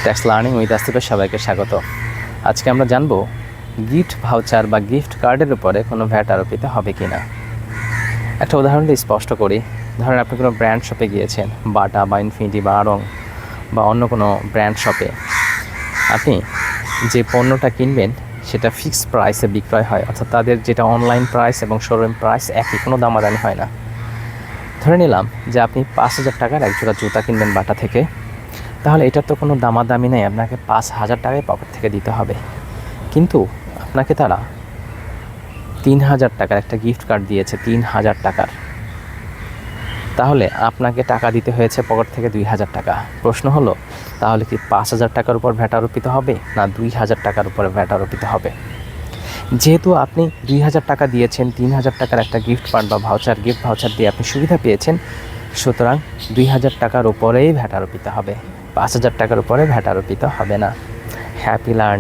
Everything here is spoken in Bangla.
ট্যাক্স লার্নিং উইথ আসিফে সবাইকে স্বাগত। আজকে আমরা জানবো গিফট ভাউচার বা গিফট কার্ডের উপরে কোনো ভ্যাট আরোপিত হবে কি না। একটা উদাহরণ দিয়ে স্পষ্ট করি। ধরেন আপনি কোনো ব্র্যান্ড শপে গিয়েছেন, বাটা বা ইনফিনিটি বা আড়ং বা অন্য কোনো ব্র্যান্ড শপে। আপনি যে পণ্যটা কিনবেন সেটা ফিক্সড প্রাইসে বিক্রয় হয়, অর্থাৎ তাদের যেটা অনলাইন প্রাইস এবং শোরুম প্রাইস একই, কোনো দামাদামি হয় না। ধরে নিলাম যে আপনি 5,000 টাকার এক জোড়া জুতা কিনবেন বাটা থেকে, তাহলে এটার তো কোনো দামাদামি নেই, আপনাকে 5,000 টাকায় পকেট থেকে দিতে হবে। কিন্তু আপনাকে তারা 3,000 টাকার একটা গিফট কার্ড দিয়েছে, 3,000 টাকার, তাহলে আপনাকে টাকা দিতে হয়েছে পকেট থেকে 2,000 টাকা। প্রশ্ন হলো, তাহলে কি 5,000 টাকার উপর ভ্যাট আরোপিত হবে না 2,000 টাকার উপরে ভ্যাট আরোপিত হবে? যেহেতু আপনি 2,000 টাকা দিয়েছেন, 3,000 টাকার একটা গিফট কার্ড বা গিফট ভাউচার দিয়ে আপনি সুবিধা পেয়েছেন, সুতরাং 2,000 টাকার উপরেই ভ্যাট আরোপিত হবে, 5,000 টাকার উপরে ভ্যাট আরোপিত হবে না। Happy learning.